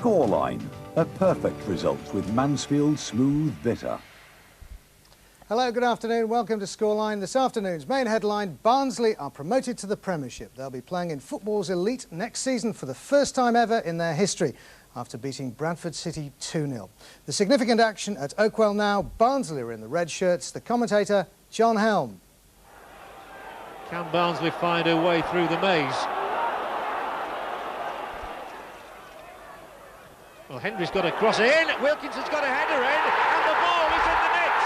Scoreline, a perfect result with Mansfield's smooth bitter. Hello, good afternoon. Welcome to Scoreline. This afternoon's main headline, Barnsley are promoted to the Premiership. They'll be playing in football's elite next season for the first time ever in their history, after beating Bradford City 2-0. The significant action at Oakwell now. Barnsley are in the red shirts. The commentator, John Helm. Can Barnsley find a way through the maze? Well, Henry's got a cross in, Wilkinson's got a header in, and the ball is in the net.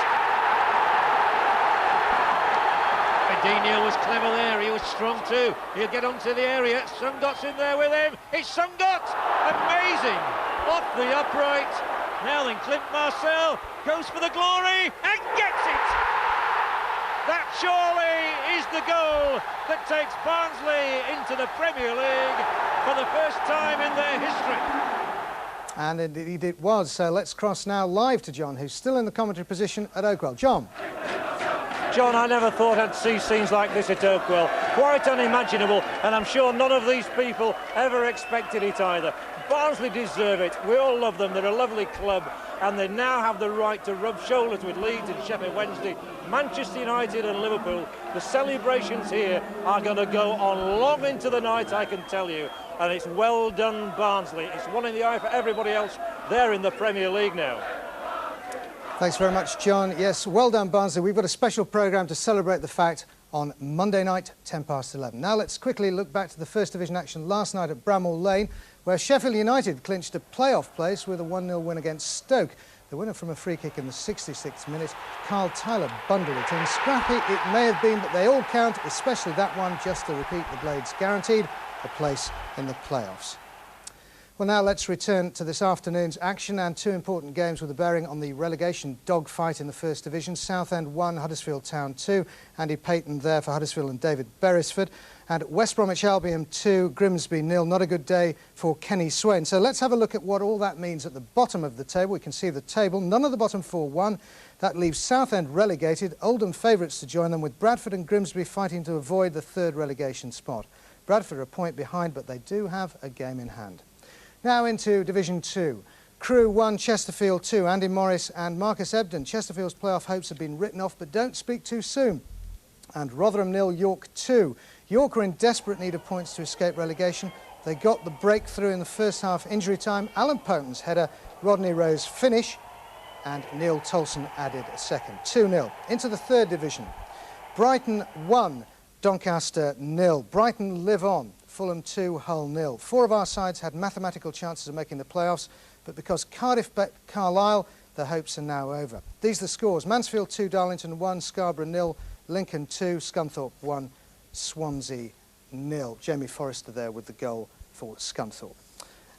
Daniel was clever there, he was strong too. He'll get onto the area, Sungot's in there with him. It's Sungot! Amazing! Off the upright. Now then, Clint Marcel goes for the glory and gets it! That surely is the goal that takes Barnsley into the Premier League for the first time in their history. And indeed it was. So let's cross now live to John, who's still in the commentary position at Oakwell. John. John, I never thought I'd see scenes like this at Oakwell. Quite unimaginable, and I'm sure none of these people ever expected it either. Barnsley deserve it. We all love them. They're a lovely club, and they now have the right to rub shoulders with Leeds and Sheffield Wednesday, Manchester United and Liverpool. The celebrations here are going to go on long into the night, I can tell you. And it's well done, Barnsley. It's one in the eye for everybody else. They're in the Premier League now. Thanks very much, John. Yes, well done, Barnsley. We've got a special programme to celebrate the fact on Monday night, 11:10. Now let's quickly look back to the First Division action last night at Bramall Lane, where Sheffield United clinched a playoff place with a 1-0 win against Stoke. The winner from a free kick in the 66th minute, Carl Tyler bundled it in. Scrappy it may have been, but they all count, especially that one. Just to repeat, the Blades guaranteed a place in the playoffs. Well, now let's return to this afternoon's action and two important games with a bearing on the relegation dogfight in the First Division. Southend 1, Huddersfield Town 2. Andy Payton there for Huddersfield and David Beresford. And West Bromwich Albion 2, Grimsby 0. Not a good day for Kenny Swain. So let's have a look at what all that means at the bottom of the table. We can see the table. None of the bottom four won. That leaves Southend relegated. Oldham favourites to join them, with Bradford and Grimsby fighting to avoid the third relegation spot. Bradford are a point behind, but they do have a game in hand. Now into Division 2. Crewe 1, Chesterfield 2. Andy Morris and Marcus Ebden. Chesterfield's playoff hopes have been written off, but don't speak too soon. And Rotherham 0, York 2. York are in desperate need of points to escape relegation. They got the breakthrough in the first half injury time. Alan Poton's header, Rodney Rowe's finish, and Neil Tolson added a second. 2-0. Into the third division. Brighton 1, Doncaster 0. Brighton live on. Fulham 2, Hull 0. Four of our sides had mathematical chances of making the playoffs, but because Cardiff bet Carlisle, their hopes are now over. These are the scores. Mansfield 2, Darlington 1, Scarborough 0, Lincoln 2, Scunthorpe 1, Swansea 0. Jamie Forrester there with the goal for Scunthorpe.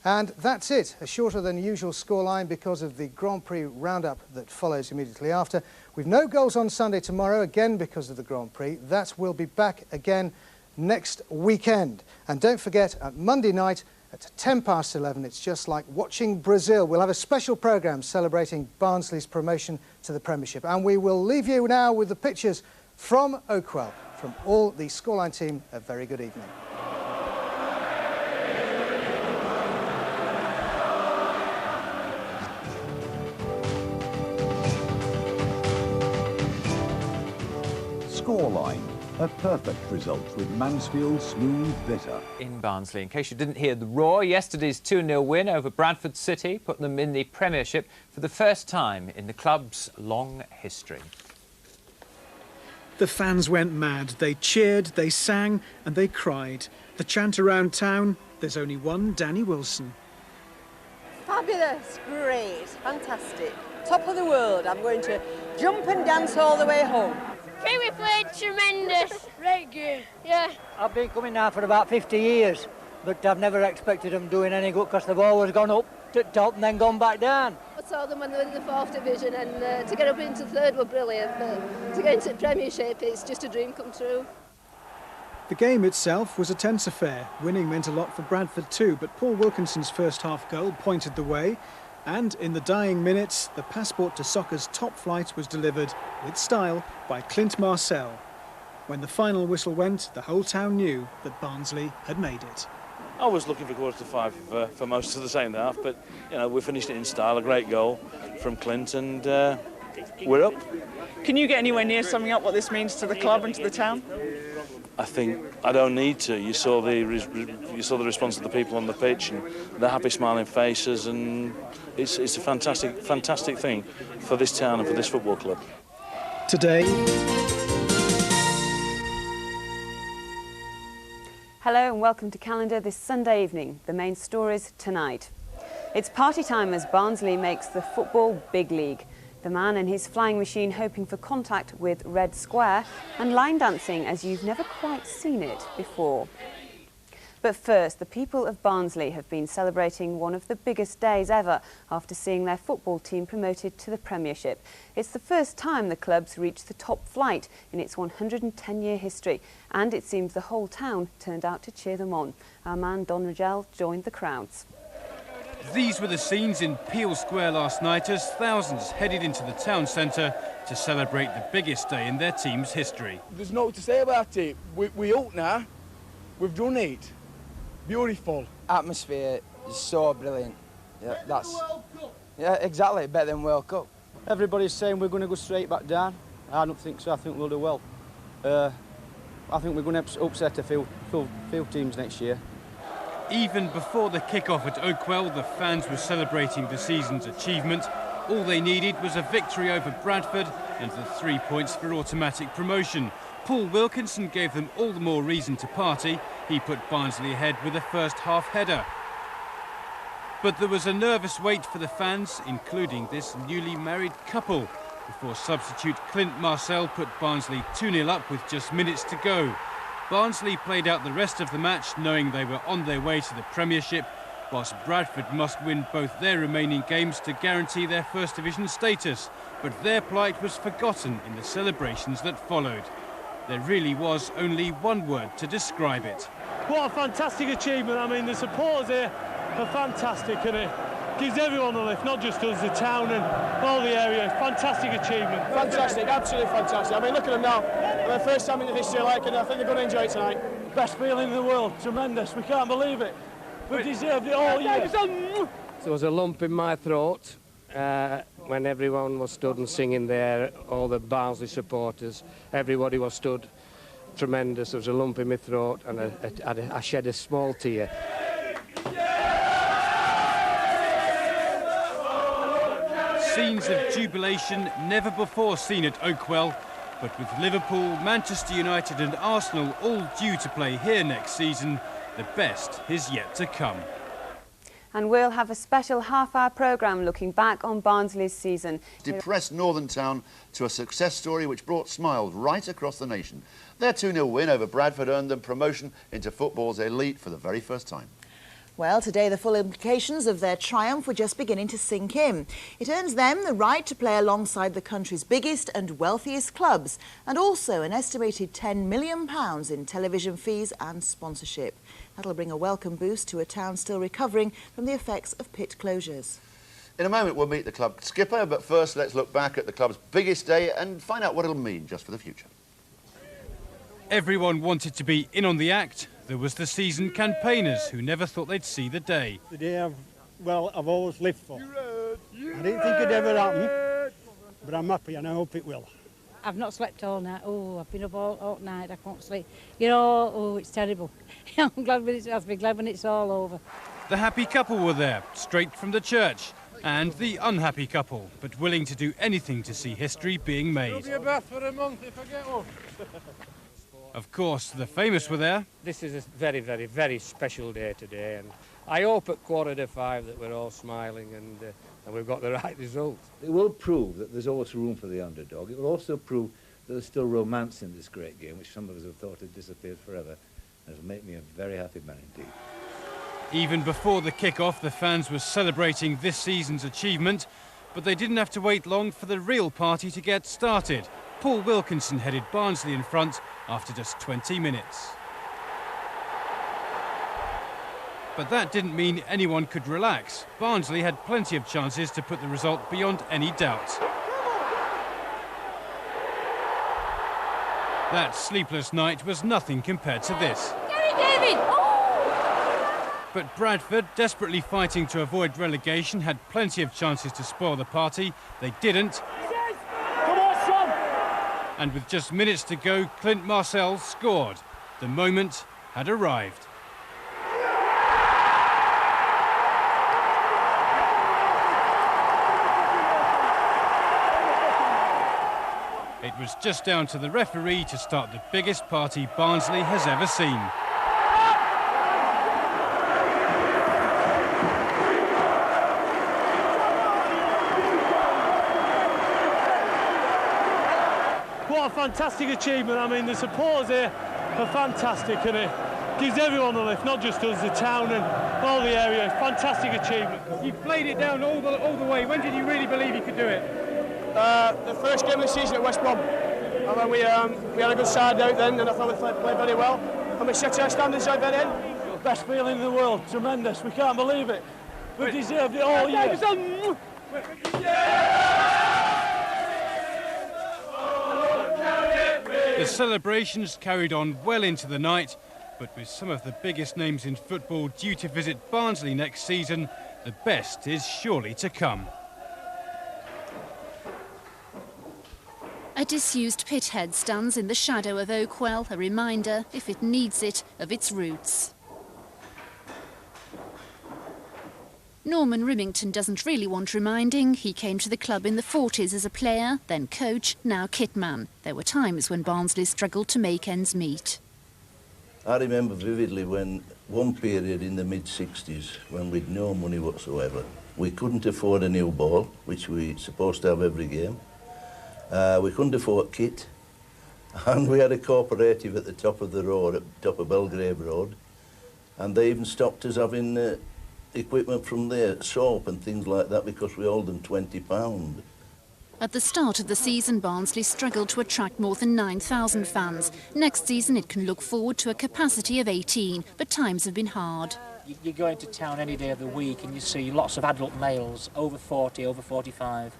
And that's it. A shorter than usual scoreline because of the Grand Prix roundup that follows immediately after. We've no goals on Sunday tomorrow, again because of the Grand Prix. That will be back again next weekend. And don't forget, at Monday night at 11:10, it's just like watching Brazil. We'll have a special programme celebrating Barnsley's promotion to the Premiership. And we will leave you now with the pictures from Oakwell. From all the Scoreline team, a very good evening. Scoreline, a perfect result with Mansfield's smooth bitter. In Barnsley, in case you didn't hear the roar, yesterday's 2-0 win over Bradford City put them in the Premiership for the first time in the club's long history. The fans went mad. They cheered, they sang and they cried. The chant around town, there's only one Danny Wilson. Fabulous, great, fantastic. Top of the world. I'm going to jump and dance all the way home. We played tremendous. Right good. Yeah. I've been coming now for about 50 years, but I've never expected them doing any good because they've always gone up to the top and then gone back down. I saw them when they were in the fourth division, and to get up into third were brilliant, but to get into the Premiership, it's just a dream come true. The game itself was a tense affair. Winning meant a lot for Bradford too, but Paul Wilkinson's first half goal pointed the way. And in the dying minutes, the passport to soccer's top flight was delivered with style by Clint Marcel. When the final whistle went, the whole town knew that Barnsley had made it. I was looking for quarter to five for most of the second half, but you know, we finished it in style. A great goal from Clint, and we're up. Can you get anywhere near summing up what this means to the club and to the town? I think I don't need to. You saw the response of the people on the pitch and the happy, smiling faces, and it's a fantastic thing for this town and for this football club. Today. Hello and welcome to Calendar this Sunday evening. The main stories tonight. It's party time as Barnsley makes the football big league. The man and his flying machine hoping for contact with Red Square, and line dancing as you've never quite seen it before. But first, the people of Barnsley have been celebrating one of the biggest days ever after seeing their football team promoted to the Premiership. It's the first time the club's reached the top flight in its 110-year history, and it seems the whole town turned out to cheer them on. Our man Don Rigel joined the crowds. These were the scenes in Peel Square last night as thousands headed into the town centre to celebrate the biggest day in their team's history. There's nothing to say about it. We out now. We've done it. Beautiful. Atmosphere is so brilliant. Yeah, exactly. Better than World Cup. Everybody's saying we're going to go straight back down. I don't think so. I think we'll do well. I think we're going to upset a few teams next year. Even before the kick-off at Oakwell, the fans were celebrating the season's achievement. All they needed was a victory over Bradford and the 3 points for automatic promotion. Paul Wilkinson gave them all the more reason to party. He put Barnsley ahead with a first-half header. But there was a nervous wait for the fans, including this newly married couple, before substitute Clint Marcel put Barnsley 2-0 up with just minutes to go. Barnsley played out the rest of the match knowing they were on their way to the Premiership, whilst Bradford must win both their remaining games to guarantee their First Division status. But their plight was forgotten in the celebrations that followed. There really was only one word to describe it. What a fantastic achievement. I mean, the supporters here are fantastic, and it gives everyone a lift, not just us, the town and all the area. Fantastic achievement. Fantastic, absolutely fantastic. I mean, look at them now. For the first time in the history, I think they're going to enjoy it tonight. Best feeling in the world, tremendous. We can't believe it. We deserved it all year. There was a lump in my throat when everyone was stood and singing there, all the Barnsley supporters, everybody was stood. Tremendous. There was a lump in my throat and I shed a small tear. Scenes of jubilation never before seen at Oakwell, but with Liverpool, Manchester United and Arsenal all due to play here next season, the best is yet to come. And we'll have a special half-hour programme looking back on Barnsley's season. Depressed Northern Town to a success story which brought smiles right across the nation. Their 2-0 win over Bradford earned them promotion into football's elite for the very first time. Well, today the full implications of their triumph were just beginning to sink in. It earns them the right to play alongside the country's biggest and wealthiest clubs, and also an estimated £10 million in television fees and sponsorship. That'll bring a welcome boost to a town still recovering from the effects of pit closures. In a moment we'll meet the club skipper, but first let's look back at the club's biggest day and find out what it'll mean just for the future. Everyone wanted to be in on the act. There was the season campaigners who never thought they'd see the day. The day I've always lived for. I didn't think it'd ever happen, but I'm happy and I hope it will. I've not slept all night. Oh, I've been up all night. I can't sleep. You know, oh, it's terrible. I'm glad I'll be glad when it's all over. The happy couple were there, straight from the church, and the unhappy couple, but willing to do anything to see history being made. It'll be a bath for a month if I get one. Of course, the famous were there. This is a very, very, very special day today, and I hope at 5:15 that we're all smiling and we've got the right result. It will prove that there's always room for the underdog. It will also prove that there's still romance in this great game, which some of us have thought had disappeared forever. And it'll make me a very happy man indeed. Even before the kick-off, the fans were celebrating this season's achievement, but they didn't have to wait long for the real party to get started. Paul Wilkinson headed Barnsley in front after just 20 minutes. But that didn't mean anyone could relax. Barnsley had plenty of chances to put the result beyond any doubt. That sleepless night was nothing compared to this. Gary David! Oh! But Bradford, desperately fighting to avoid relegation, had plenty of chances to spoil the party. They didn't. Come on, son! And with just minutes to go, Clint Marcel scored. The moment had arrived. It was just down to the referee to start the biggest party Barnsley has ever seen. What a fantastic achievement. I mean, the supporters here are fantastic, and it gives everyone a lift, not just us, the town and all the area. Fantastic achievement. You played it down all the way. When did you really believe you could do it? The first game of the season at West Brom, and then we had a good side out then, and I thought we played very well, and we set our standards out very end. Best feeling in the world, tremendous. We can't believe it. We deserved it all year. The celebrations carried on well into the night, but with some of the biggest names in football due to visit Barnsley next season, the best is surely to come. A disused pithead stands in the shadow of Oakwell, a reminder, if it needs it, of its roots. Norman Rimington doesn't really want reminding. He came to the club in the 40s as a player, then coach, now kitman. There were times when Barnsley struggled to make ends meet. I remember vividly when one period in the mid-60s, when we'd no money whatsoever, we couldn't afford a new ball, which we're supposed to have every game. We couldn't afford kit, and we had a cooperative at the top of the road, at the top of Belgrave Road, and they even stopped us having equipment from there, soap and things like that, because we owed them £20. At the start of the season, Barnsley struggled to attract more than 9,000 fans. Next season, it can look forward to a capacity of 18, but times have been hard. You go into town any day of the week and you see lots of adult males, over 40, over 45,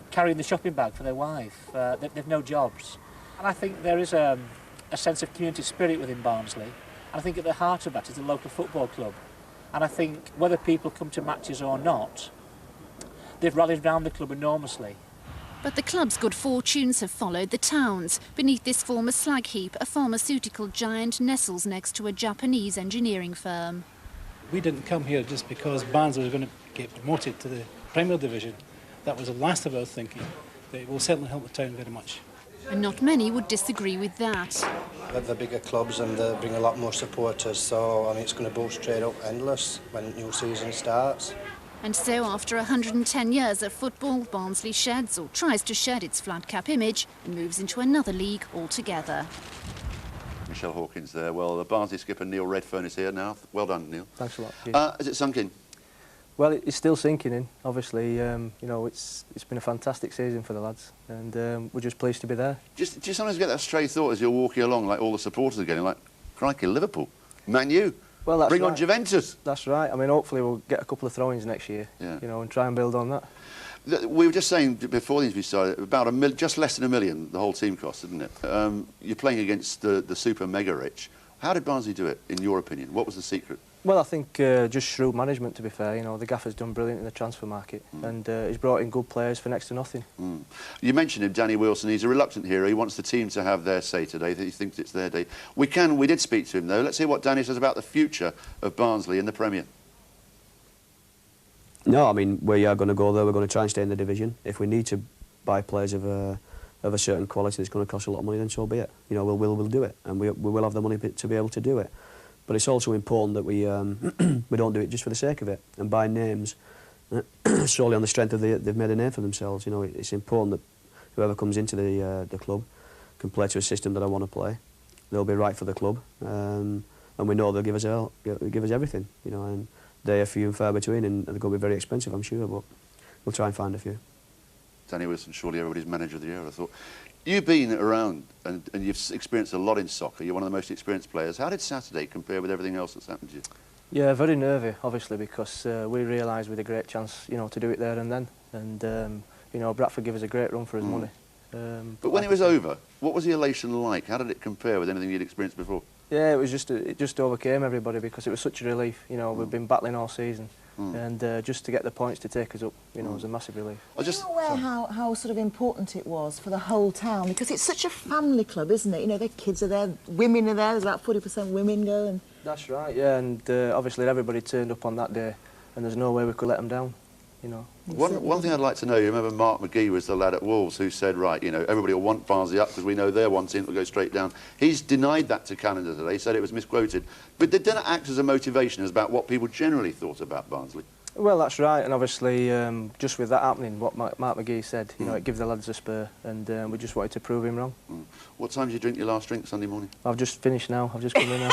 carrying the shopping bag for their wife. They've no jobs. And I think there is a sense of community spirit within Barnsley. And I think at the heart of that is the local football club. And I think whether people come to matches or not, they've rallied around the club enormously. But the club's good fortunes have followed the towns. Beneath this former slag heap, a pharmaceutical giant nestles next to a Japanese engineering firm. We didn't come here just because Barnsley was going to get promoted to the Premier Division. That was the last of our thinking. It will certainly help the town very much. And not many would disagree with that. The bigger clubs, and they bring a lot more supporters, so I mean, it's going to boost trade up endless when the new season starts. And so after 110 years of football, Barnsley sheds or tries to shed its flat cap image and moves into another league altogether. Michelle Hawkins there. Well, the Barnsley skipper Neil Redfern is here now. Well done, Neil. Thanks a lot. Has it sunk in? Well, it's still sinking in, obviously. You know, it's been a fantastic season for the lads, and we're just pleased to be there. Do you sometimes get that stray thought as you're walking along, like all the supporters are getting, like, crikey, Liverpool, Man U, well, that's bring right. on Juventus. That's right. I mean, hopefully we'll get a couple of throw-ins next year, yeah. You know, and try and build on that. We were just saying before the interview started, about just less than $1 million, the whole team cost, isn't it? You're playing against the super mega rich. How did Barnsley do it, in your opinion? What was the secret? Well, I think just shrewd management, to be fair. You know, the gaffer's done brilliant in the transfer market, and he's brought in good players for next to nothing. You mentioned him, Danny Wilson. He's a reluctant hero. He wants the team to have their say today. He thinks it's their day. We did speak to him, though. Let's hear what Danny says about the future of Barnsley in the Premier. No, I mean, we are going to go there. We're going to try and stay in the division. If we need to buy players of a certain quality that's going to cost a lot of money, then so be it. You know, we'll do it, and we will have the money to be able to do it. But it's also important that we we don't do it just for the sake of it and buy names solely on the strength of they've made a name for themselves. You know, it's important that whoever comes into the club can play to a system that I want to play. They'll be right for the club, and we know they'll give us everything. You know, and they're few and far between, and they're going to be very expensive, I'm sure. But we'll try and find a few. Danny Wilson, surely everybody's manager of the year, I thought. You've been around and you've experienced a lot in soccer. You're one of the most experienced players. How did Saturday compare with everything else that's happened to you? Yeah, very nervy, obviously, because we realised we had a great chance, you know, to do it there and then. And, you know, Bradford gave us a great run for his money. But when it was over, what was the elation like? How did it compare with anything you'd experienced before? Yeah, it just overcame everybody because it was such a relief. You know, we've been battling all season, and just to get the points to take us up, you know, was a massive relief. Are you aware how sort of important it was for the whole town? Because it's such a family club, isn't it? You know, their kids are there, women are there. There's about 40% women go. And that's right. Yeah, and obviously everybody turned up on that day, and there's no way we could let them down. You know. One thing I'd like to know, you remember Mark McGee was the lad at Wolves who said, right, you know, everybody will want Barnsley up because we know they're wanting to go straight down. He's denied that to Canada today, said it was misquoted. But did that act as a motivation as about what people generally thought about Barnsley? Well, that's right, and obviously just with that happening, what Mark McGee said, you know, it gives the lads a spur, and we just wanted to prove him wrong. What time did you drink your last drink Sunday morning? I've just finished now, I've just come in now.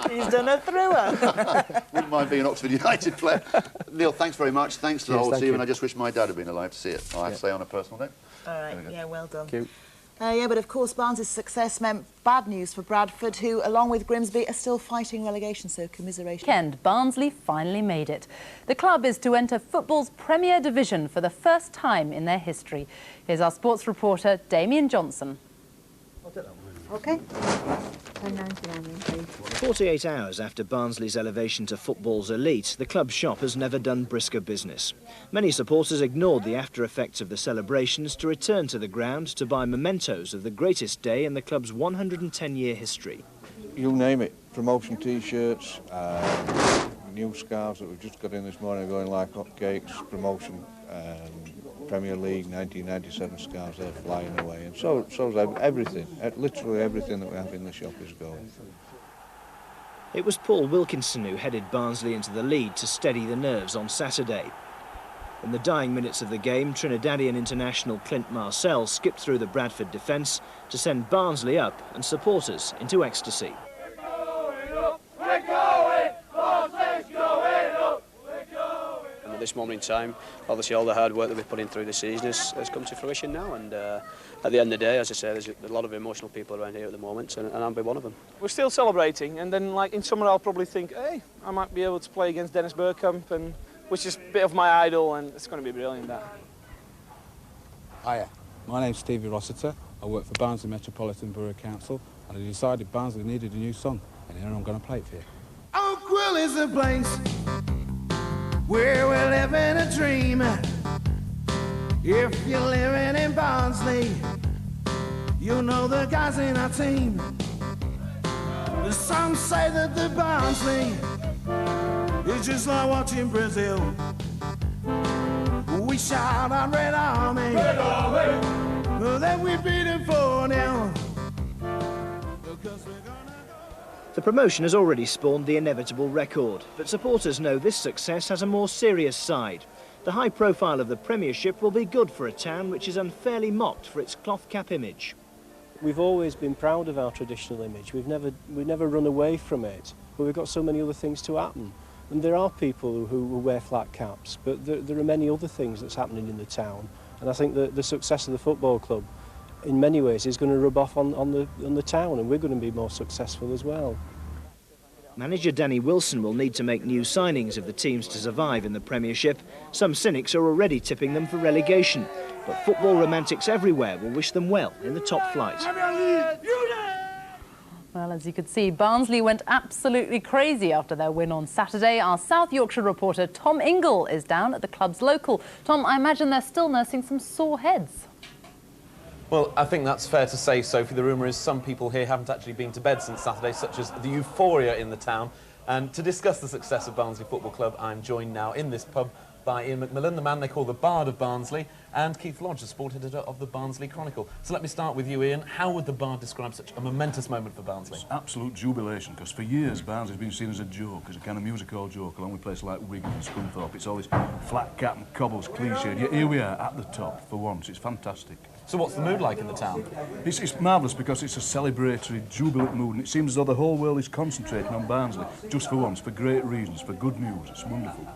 He's done a thrower. Wouldn't mind being an Oxford United player. Neil, thanks very much, thanks to the whole team, and I just wish my dad had been alive to see it, I have to say on a personal note. All right, yeah, well done. Thank you. Yeah, but of course Barnes' success meant bad news for Bradford, who, along with Grimsby, are still fighting relegation, so commiseration. Weekend, Barnsley finally made it. The club is to enter football's Premier Division for the first time in their history. Here's our sports reporter, Damien Johnson. OK. 48 hours after Barnsley's elevation to football's elite, the club's shop has never done brisker business. Many supporters ignored the after-effects of the celebrations to return to the ground to buy mementos of the greatest day in the club's 110-year history. You name it, promotion T-shirts, new scarves that we've just got in this morning going like hotcakes, promotion Premier League 1997 scarves, they're flying away, and so's everything, literally everything that we have in the shop is going. It was Paul Wilkinson who headed Barnsley into the lead to steady the nerves on Saturday. In the dying minutes of the game, Trinidadian international Clint Marcel skipped through the Bradford defence to send Barnsley up and supporters into ecstasy. At this moment in time, obviously all the hard work that we've put in through the season has come to fruition now, and at the end of the day, as I say, there's a lot of emotional people around here at the moment, and I'll be one of them. We're still celebrating, and then like in summer I'll probably think, hey, I might be able to play against Dennis Bergkamp, and which is a bit of my idol, and it's going to be brilliant, that. Hiya, my name's Stevie Rossiter. I work for Barnsley Metropolitan Borough Council, and I decided Barnsley needed a new song, and here I'm going to play it for you. Oakwell is the place where we're living a dream. If you're living in Barnsley, you know the guys in our team. Some say that the Barnsley is just like watching Brazil. We shout out Red Army, Red Army. Then we beat them 4-0. The promotion has already spawned the inevitable record, but supporters know this success has a more serious side. The high profile of the Premiership will be good for a town which is unfairly mocked for its cloth cap image. We've always been proud of our traditional image. We've never run away from it, but we've got so many other things to happen. And there are people who wear flat caps, but there are many other things that's happening in the town. And I think that the success of the football club, in many ways, is going to rub off on the town, and we're going to be more successful as well. Manager Danny Wilson will need to make new signings if the teams to survive in the Premiership. Some cynics are already tipping them for relegation, but football romantics everywhere will wish them well in the top flight. Well, as you could see, Barnsley went absolutely crazy after their win on Saturday. Our South Yorkshire reporter Tom Ingle is down at the club's local. Tom, I imagine they're still nursing some sore heads. Well, I think that's fair to say, Sophie. The rumour is some people here haven't actually been to bed since Saturday, such as the euphoria in the town. And to discuss the success of Barnsley Football Club, I'm joined now in this pub by Ian McMillan, the man they call the Bard of Barnsley, and Keith Lodge, the sport editor of the Barnsley Chronicle. So let me start with you, Ian. How would the Bard describe such a momentous moment for Barnsley? It's absolute jubilation, because for years Barnsley's been seen as a joke, as a kind of music hall joke, along with places like Wigan and Scunthorpe. It's always flat cap and cobbles, cliched. Yet here we are at the top for once. It's fantastic. So what's the mood like in the town? It's marvellous, because it's a celebratory, jubilant mood, and it seems as though the whole world is concentrating on Barnsley, just for once, for great reasons, for good news. It's wonderful.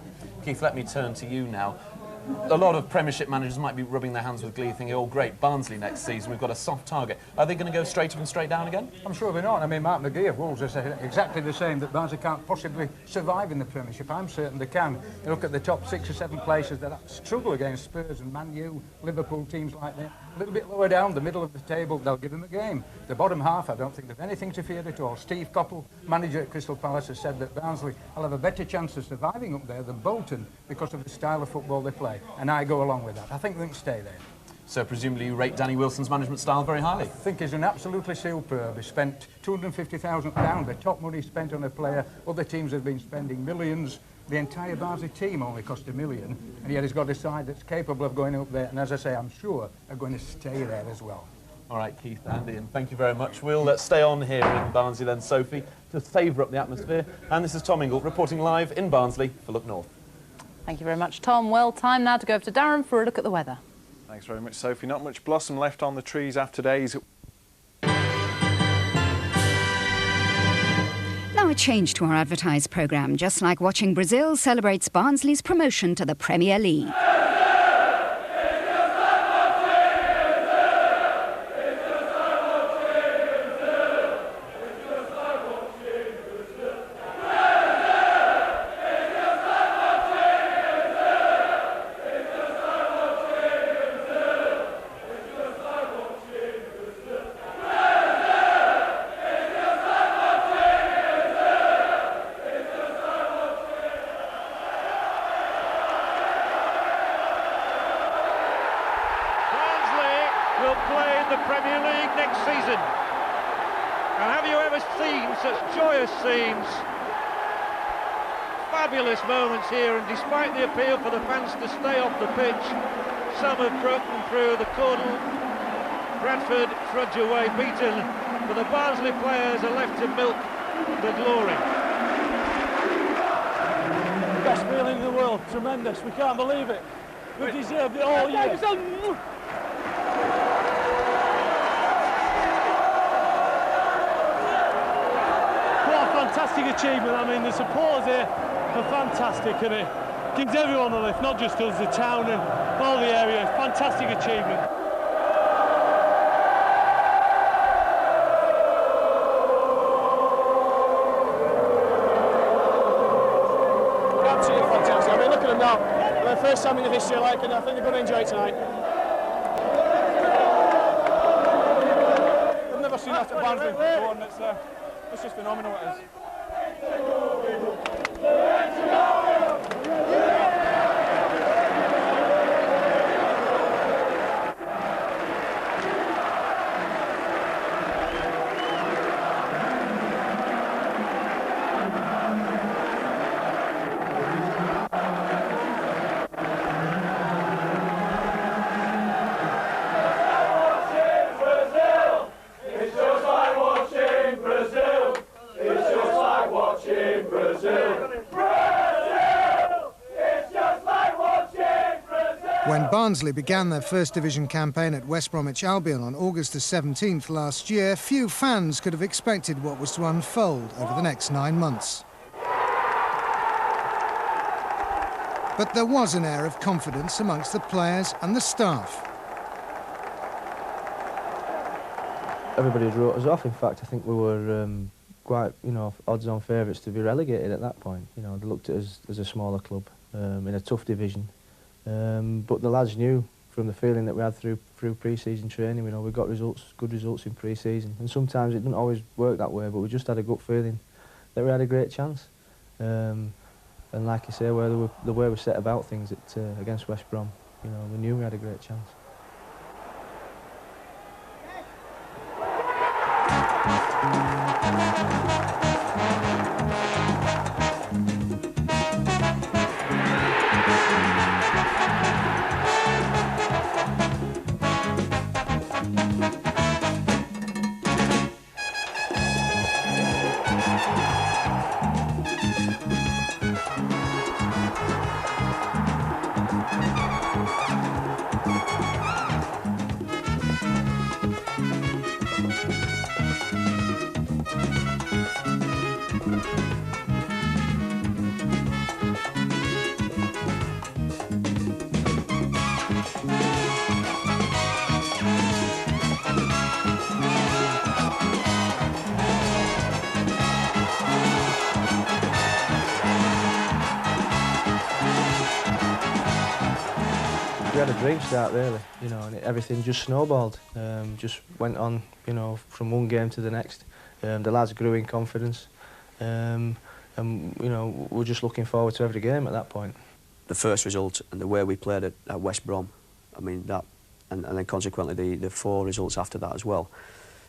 Keith, let me turn to you now. a lot of Premiership managers might be rubbing their hands with glee, thinking, oh, great, Barnsley next season, we've got a soft target. Are they going to go straight up and straight down again? I'm sure they're not. I mean, Mark McGee of Wolves has said exactly the same, that Barnsley can't possibly survive in the Premiership. I'm certain they can. You look at the top 6 or 7 places that struggle against Spurs and Man U, Liverpool, teams like that. A little bit lower down, the middle of the table, they'll give them a game. The bottom half, I don't think they've anything to fear at all. Steve Coppell, manager at Crystal Palace, has said that Barnsley will have a better chance of surviving up there than Bolton because of the style of football they play. And I go along with that. I think they can stay there. So presumably you rate Danny Wilson's management style very highly? I think he's an absolutely superb. He spent £250,000, the top money spent on a player. Other teams have been spending millions. The entire Barnsley team only cost £1 million, and yet he's got a side that's capable of going up there, and as I say, I'm sure are going to stay there as well. All right, Keith, Andy, and thank you very much. We'll stay on here in Barnsley then, Sophie, to savour up the atmosphere. And this is Tom Ingle reporting live in Barnsley for Look North. Thank you very much, Tom. Well, time now to go over to Darren for a look at the weather. Thanks very much, Sophie. Not much blossom left on the trees after days. Now a change to our advertised programme, just like watching Brazil celebrates Barnsley's promotion to the Premier League. Fabulous moments here, and despite the appeal for the fans to stay off the pitch, some have broken through the cordon. Bradford trudge away beaten, but the Barnsley players are left to milk the glory. Best feeling in the world, tremendous, we can't believe it. We deserved it all year. What a fantastic achievement. I mean, the supporters here are fantastic, and it gives everyone a lift, not just us, the town and all the area. Fantastic achievement. Absolutely fantastic. I mean, look at them now. For the first time in the history, and I think they're going to enjoy it tonight. I've never seen that at Barnsley before, and it's just phenomenal, it is. When Barnsley began their First Division campaign at West Bromwich Albion on August the 17th last year, few fans could have expected what was to unfold over the next 9 months. But there was an air of confidence amongst the players and the staff. Everybody had wrote us off. In fact, I think we were quite, odds-on favourites to be relegated at that point. They looked at us as a smaller club in a tough division. But the lads knew from the feeling that we had through pre-season training, we got good results in pre-season. And sometimes it didn't always work that way, but we just had a gut feeling that we had a great chance. And like you say, the way we set about things against West Brom, we knew we had a great chance. dream start, really, you know, and everything just snowballed. Just went on, you know, from one game to the next. The lads grew in confidence, and, you know, we're just looking forward to every game at that point. The first result and the way we played at West Brom, I mean, that, and then consequently the 4 results after that as well,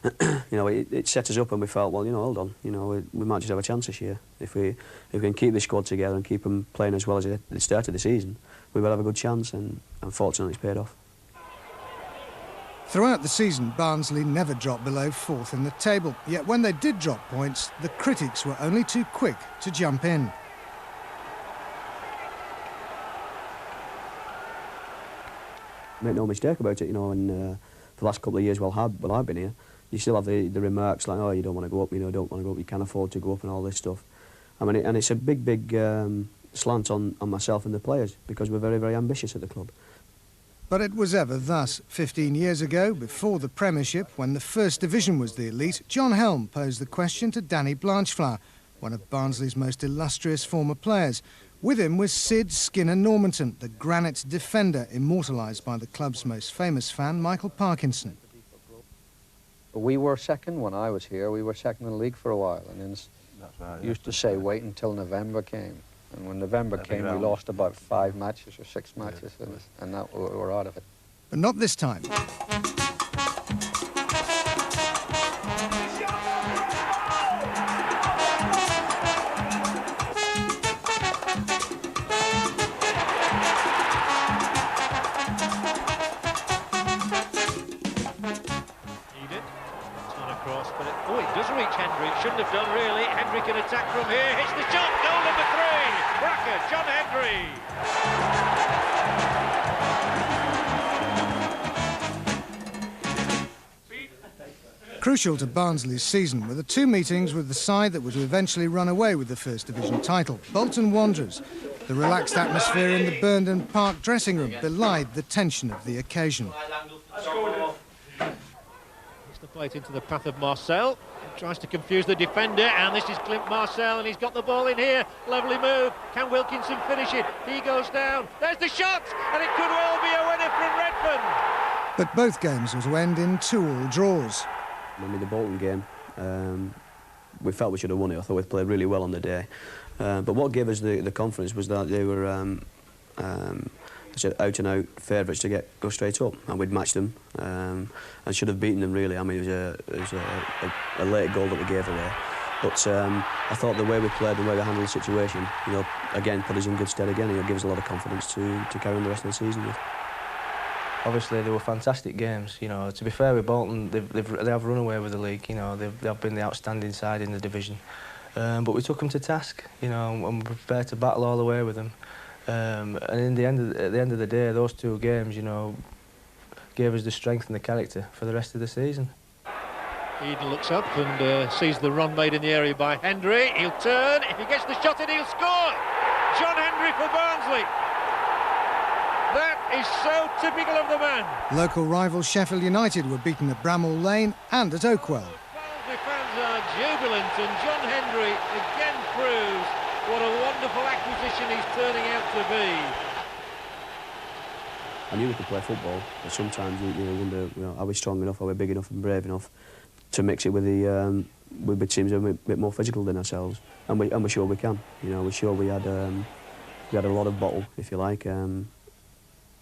you know, it set us up and we felt, well, you know, hold on, you know, we might just have a chance this year. If we can keep the squad together and keep them playing as well as they started the season, we will have a good chance, and unfortunately it's paid off. Throughout the season, Barnsley never dropped below 4th in the table, yet when they did drop points, the critics were only too quick to jump in. Make no mistake about it, you know, and the last couple of years while I've been here, you still have the remarks like, oh, you don't want to go up, you know, don't want to go up, you can't afford to go up and all this stuff. I mean, and it's a big slant on myself and the players, because we're very, very ambitious at the club. But it was ever thus. 15 years ago, before the Premiership, when the First Division was the elite, John Helm posed the question to Danny Blanchflower, one of Barnsley's most illustrious former players. With him was Sid Skinner Normanton, the granite defender immortalised by the club's most famous fan, Michael Parkinson. We were second when I was here. We were second in the league for a while, and then used to say wait until November came. And when November came, we lost about 5 matches or 6 matches, and that we're out of it. But not this time. It shouldn't have done, really. Henry can attack from here, hits the shot, goal number 3! Bracker, John Henry! Crucial to Barnsley's season were the 2 meetings with the side that was to eventually run away with the First Division title, Bolton Wanderers. The relaxed atmosphere in the Burnden Park dressing room belied the tension of the occasion. It's the plate into the path of Marcel. Tries to confuse the defender, and this is Clint Marcel, and he's got the ball in here. Lovely move. Can Wilkinson finish it? He goes down. There's the shot, and it could well be a winner from Redfern. But both games were to end in 2-2 draws. I mean, the Bolton game, we felt we should have won it. I thought we played really well on the day. But what gave us the confidence was that they were out-and-out favourites to go straight up, and we'd matched them and should have beaten them, really. I mean, it was a late goal that we gave away. But I thought the way we played and the way we handled the situation, you know, again, put us in good stead again. It gives us a lot of confidence to carry on the rest of the season with. Obviously, they were fantastic games. You know, to be fair with Bolton, they have run away with the league. You know, they've been the outstanding side in the division. But we took them to task, you know, and we're prepared to battle all the way with them. And at the end of the day, those 2 games, you know, gave us the strength and the character for the rest of the season. Eden looks up and sees the run made in the area by Hendry. He'll turn. If he gets the shot in, he'll score. John Hendry for Barnsley. That is so typical of the man. Local rival Sheffield United were beaten at Bramall Lane and at Oakwell. Barnsley fans are jubilant, and John Hendry again proves what a wonderful acquisition he's turning out to be. I knew we could play football, but sometimes you wonder, you know, are we strong enough, are we big enough and brave enough to mix it with the teams that are a bit more physical than ourselves, and we're sure we can. You know, we're sure we had a lot of bottle, if you like, and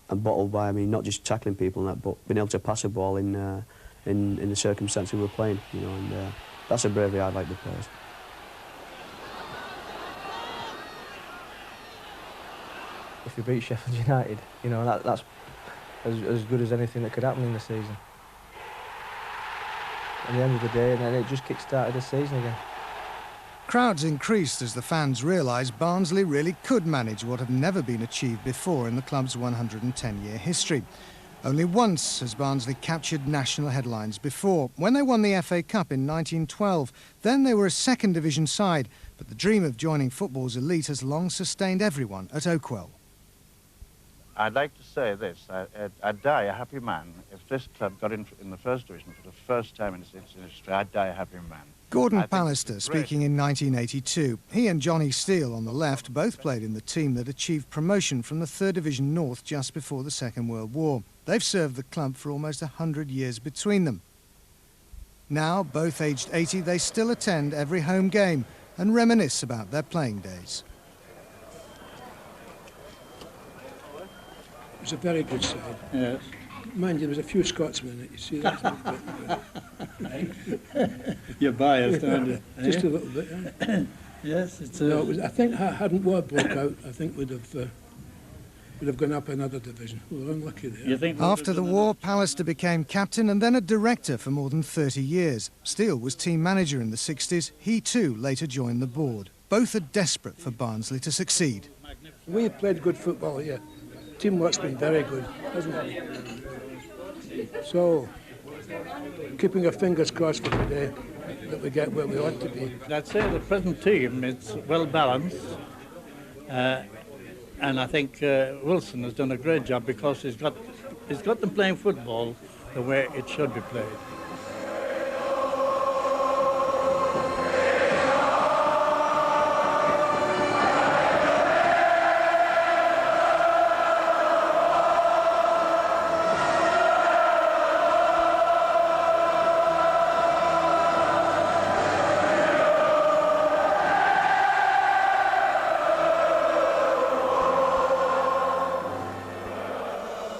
bottle by, I mean, not just tackling people and that, but being able to pass a ball in the circumstances we were playing. You know, and that's a bravery I'd like the players. If we beat Sheffield United, you know, that's as good as anything that could happen in the season. At the end of the day, and then it just kick-started the season again. Crowds increased as the fans realised Barnsley really could manage what had never been achieved before in the club's 110-year history. Only once has Barnsley captured national headlines before, when they won the FA Cup in 1912. Then they were a second division side, but the dream of joining football's elite has long sustained everyone at Oakwell. I'd like to say this, I'd die a happy man if this club got in the first division for the first time in its history, I'd die a happy man. Gordon Pallister speaking in 1982. He and Johnny Steele on the left both played in the team that achieved promotion from the 3rd Division North just before the Second World War. They've served the club for almost 100 years between them. Now, both aged 80, they still attend every home game and reminisce about their playing days. It was a very good side. Yes. Mind you, there was a few Scotsmen in it, you see that? You're biased, aren't you? Just a little bit, yeah. Yes, it's no, I think hadn't war broke out, I think we'd have gone up another division. We were unlucky there. After the war, Pallister became captain and then a director for more than 30 years. Steele was team manager in the 60s. He too later joined the board. Both are desperate for Barnsley to succeed. We played good football here. Teamwork's been very good, hasn't it? So, keeping our fingers crossed for today that we get where we ought to be. I'd say the present team is well balanced, and I think Wilson has done a great job because he's got them playing football the way it should be played.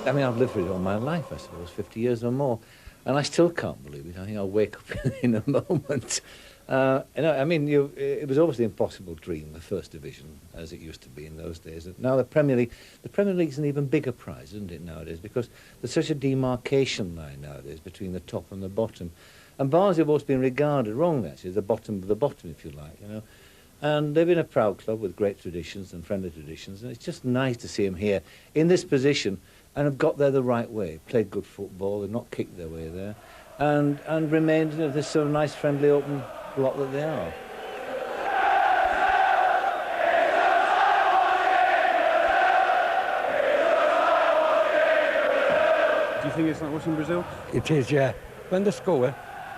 I mean, I've lived with it all my life, I suppose, 50 years or more, and I still can't believe it. I think I'll wake up in a moment. I mean, it was obviously an impossible dream, the First Division, as it used to be in those days. Now the Premier League's an even bigger prize, isn't it, nowadays, because there's such a demarcation line nowadays between the top and the bottom. And Barnsley have always been regarded wrongly, actually, as the bottom of the bottom, if you like, you know. And they've been a proud club with great traditions and friendly traditions, and it's just nice to see them here in this position and have got there the right way, played good football, they've not kicked their way there, and remained, you know, this sort of nice, friendly, open lot that they are. Do you think it's like watching Brazil? It is, yeah. When they score,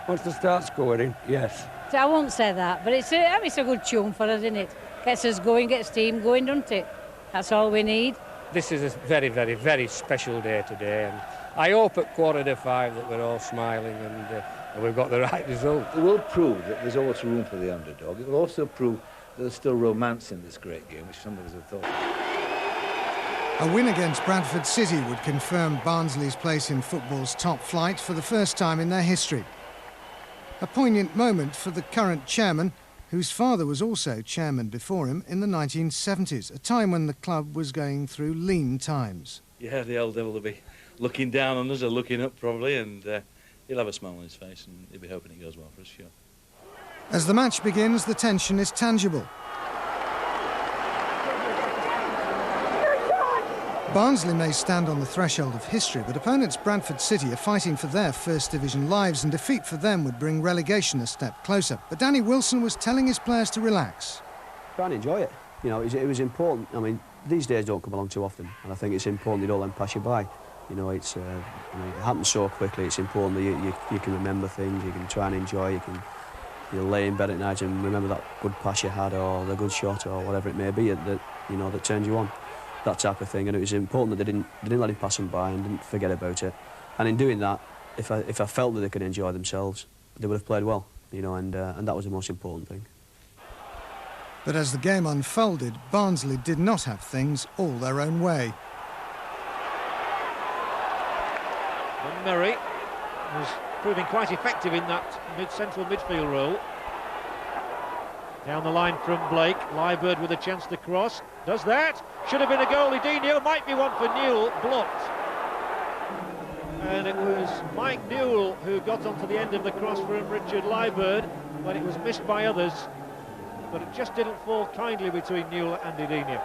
once they start scoring, yes. I won't say that, but it's a good tune for us, isn't it? Gets us going, gets team going, doesn't it? That's all we need. This is a very, very, very special day today, and I hope at 4:45 that we're all smiling and we've got the right result. It will prove that there's always room for the underdog. It will also prove that there's still romance in this great game, which some of us have thought. A win against Bradford City would confirm Barnsley's place in football's top flight for the first time in their history. A poignant moment for the current chairman, whose father was also chairman before him in the 1970s, a time when the club was going through lean times. Yeah, the old devil will be looking down on us or looking up probably, and he'll have a smile on his face and he'll be hoping it goes well for us, sure. As the match begins, the tension is tangible. Barnsley may stand on the threshold of history, but opponents Bradford City are fighting for their First Division lives, and defeat for them would bring relegation a step closer. But Danny Wilson was telling his players to relax. Try and enjoy it. You know, it was important. I mean, these days don't come along too often, and I think it's important they don't let them pass you by. You know, it happens so quickly. It's important that you can remember things, you can try and enjoy, you can lay in bed at night and remember that good pass you had or the good shot or whatever it may be that turns you on. That type of thing, and it was important that they didn't let him pass them by and didn't forget about it. And in doing that, if I felt that they could enjoy themselves, they would have played well, you know, and that was the most important thing. But as the game unfolded, Barnsley did not have things all their own way. And Murray was proving quite effective in that central midfield role. Down the line from Blake, Liebert with a chance to cross. Does that? Should have been a goal. Edinho might be one for Newell, blocked. And it was Mike Newell who got onto the end of the cross from Richard Liebert, but it was missed by others. But it just didn't fall kindly between Newell and Edinho.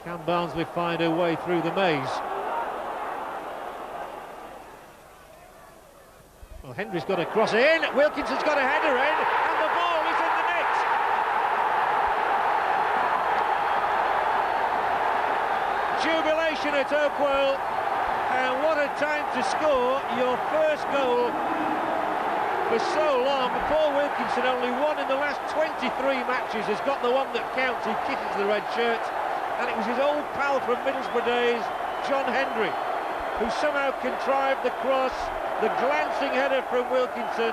Can Barnsley find a way through the maze? Well, Henry's got a cross in, Wilkinson's got a header in, and the ball is in the net. jubilation at Oakwell, and what a time to score your first goal for so long. Paul Wilkinson, only one in the last 23 matches, has got the one that counts. He kisses the red shirt, and it was his old pal from Middlesbrough days, John Hendry, who somehow contrived the cross. The glancing header from Wilkinson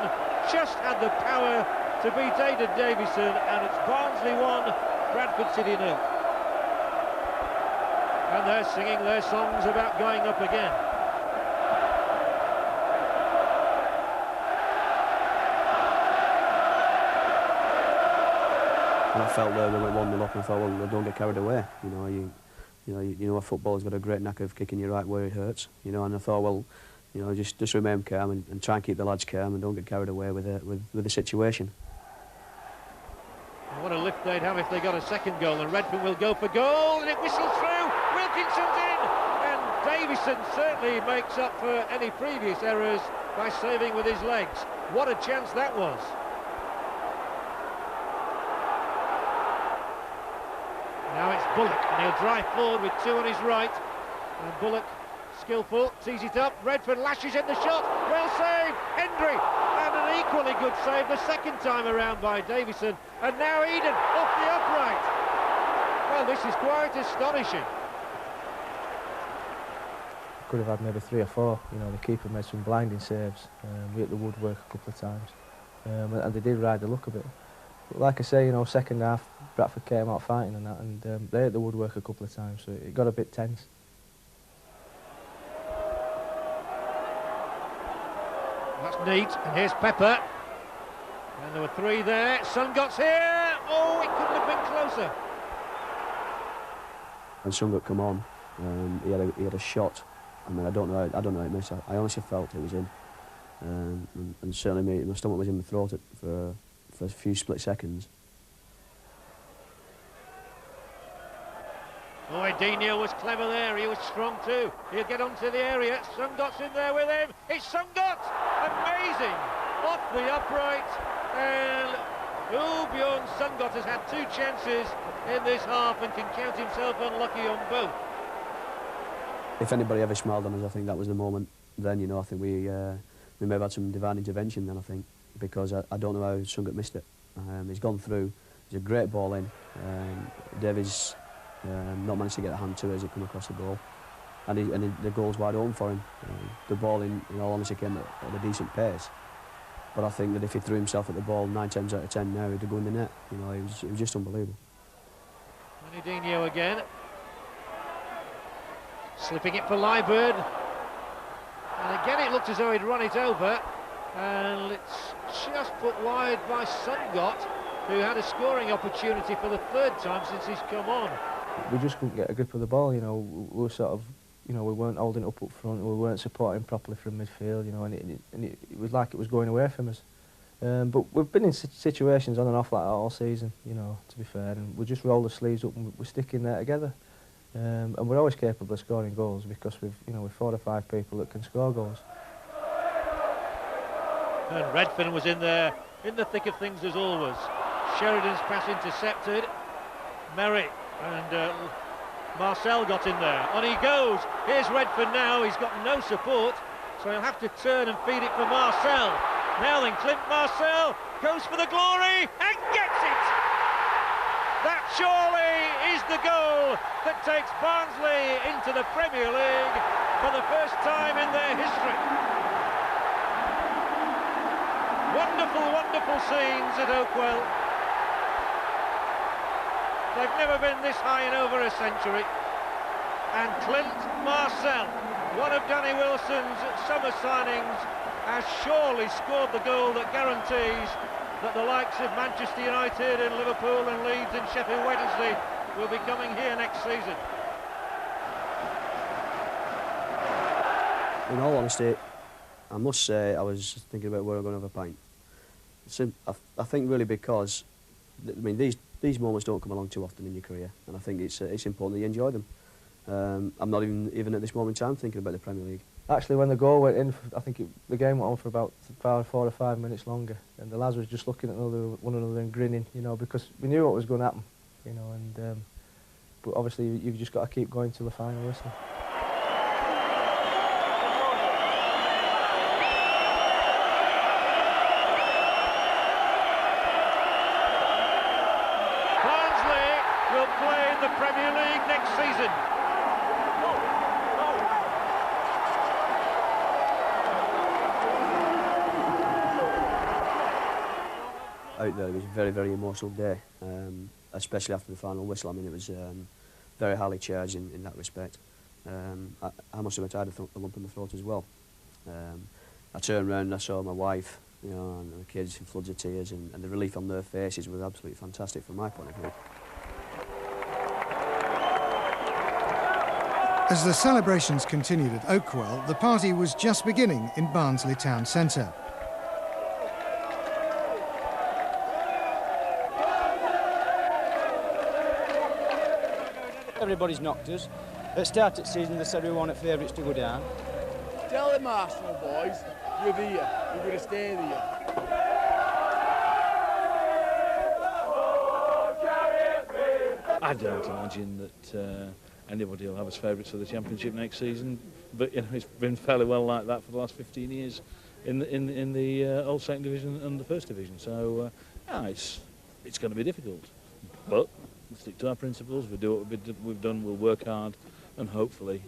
just had the power to beat Aidan Davison, and it's Barnsley 1, Bradford City 0. And they're singing their songs about going up again. And I felt there we went 1-0 up, and I thought, well, don't get carried away. You know, a footballer's got a great knack of kicking you right where it hurts. You know, and I thought, well, you know, just remain calm and try and keep the lads calm and don't get carried away with the situation. What a lift they'd have if they got a second goal, and Redfern will go for goal, and it whistles through. Wilkinson's in, and Davison certainly makes up for any previous errors by saving with his legs. What a chance that was. Now it's Bullock, and he'll drive forward with two on his right, and Bullock, skillful, tees it up. Redfern lashes in the shot, well saved, Hendry, and an equally good save the second time around by Davison, and now Eden off the upright. Well, this is quite astonishing. Could have had maybe 3 or 4. You know, the keeper made some blinding saves. We hit the woodwork a couple of times, and they did ride the luck a bit. But like I say, you know, second half, Bradford came out fighting and that, and they hit the woodwork a couple of times, so it got a bit tense. That's neat, and here's Pepper. And there were 3 there. Sungot's here. Oh, it couldn't have been closer. When Sungot come on, he had a shot. I mean, I don't know how it missed. I honestly felt it was in, and certainly my stomach was in my throat for a few split seconds. Oh, Edinho was clever there. He was strong too. He'll get onto the area. Sungot's in there with him. It's Sungot! Amazing! Off the upright. And Bjorn Sungot has had 2 chances in this half and can count himself unlucky on both. If anybody ever smiled on us, I think that was the moment then. You know, I think we may have had some divine intervention then, I think, because I don't know how Sungot missed it. He's gone through. He's a great ball in. Davies not managed to get a hand to it as it come across the ball, and the goal's wide open for him. The ball, in all honesty, came at a decent pace, but I think that if he threw himself at the ball 9 times out of 10 now, he'd go in the net. You know, it was just unbelievable. And Edinho again, slipping it for Liebert, and again it looked as though he'd run it over, and it's just put wide by Sungot, who had a scoring opportunity for the 3rd time since he's come on. We just couldn't get a grip of the ball, you know. We were sort of, you know, we weren't holding it up front, we weren't supporting properly from midfield, you know, and it was like it was going away from us. But we've been in situations on and off like that all season, you know, to be fair, and we just roll the sleeves up and we're sticking there together. And we're always capable of scoring goals because we've 4 or 5 people that can score goals. And Redfern was in there, in the thick of things as always. Sheridan's pass intercepted. Merritt and Marcel got in there. On he goes. Here's Redfern now. He's got no support, so he'll have to turn and feed it for Marcel. Now then, Clint Marcel goes for the glory and gets it! That surely is the goal that takes Barnsley into the Premier League for the first time in their history. Wonderful, wonderful scenes at Oakwell. They've never been this high in over a century. And Clint Marcel, one of Danny Wilson's summer signings, has surely scored the goal that guarantees that the likes of Manchester United and Liverpool and Leeds and Sheffield Wednesday will be coming here next season. In all honesty, I must say I was thinking about where I'm going to have a pint. I think really because, I mean, these moments don't come along too often in your career, and I think it's important that you enjoy them. I'm not even at this moment in time thinking about the Premier League. Actually, when the goal went in, I think the game went on for about 4 or 5 minutes longer, and the lads was just looking at one another and grinning, you know, because we knew what was going to happen, you know. And but obviously you've just got to keep going till the final whistle. Barnsley will play in the Premier League next season. Out there, it was a very, very emotional day, especially after the final whistle. I mean, it was very highly charged in that respect. I must admit I had a lump in my throat as well. I turned around and I saw my wife, you know, and the kids in floods of tears, and the relief on their faces was absolutely fantastic from my point of view. As the celebrations continued at Oakwell, the party was just beginning in Barnsley town centre. Everybody's knocked us. At the start of the season, they said we wanted favourites to go down. Tell them, Arsenal boys, you're here. You're going to stay there. I don't imagine that anybody will have us favourites for the Championship next season, but you know it's been fairly well like that for the last 15 years in the old second division and the first division. So it's going to be difficult, but we'll stick to our principles. We do what we've done. We'll work hard, and hopefully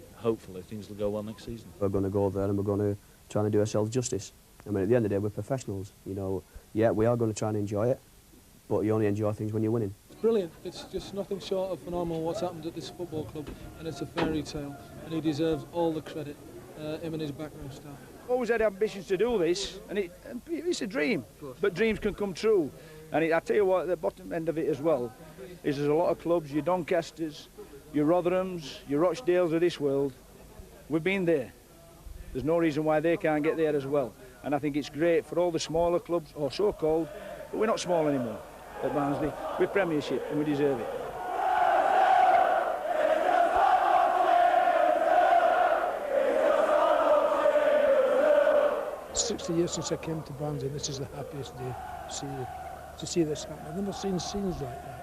things will go well next season. We're going to go there and we're going to try and do ourselves justice. I mean, at the end of the day, we're professionals. You know, yeah, we are going to try and enjoy it, but you only enjoy things when you're winning. It's brilliant. It's just nothing short of phenomenal what's happened at this football club, and it's a fairy tale, and he deserves all the credit, him and his background staff. Always had ambitions to do this, and it's a dream, but dreams can come true. And I tell you what, the bottom end of it as well is there's a lot of clubs, your Doncasters, your Rotherhams, your Rochdales of this world. We've been there. There's no reason why they can't get there as well. And I think it's great for all the smaller clubs, or so-called, but we're not small anymore at Barnsley. We're Premiership and we deserve it. 60 years since I came to Barnsley, this is the happiest day to see this happen. I've never seen scenes like that.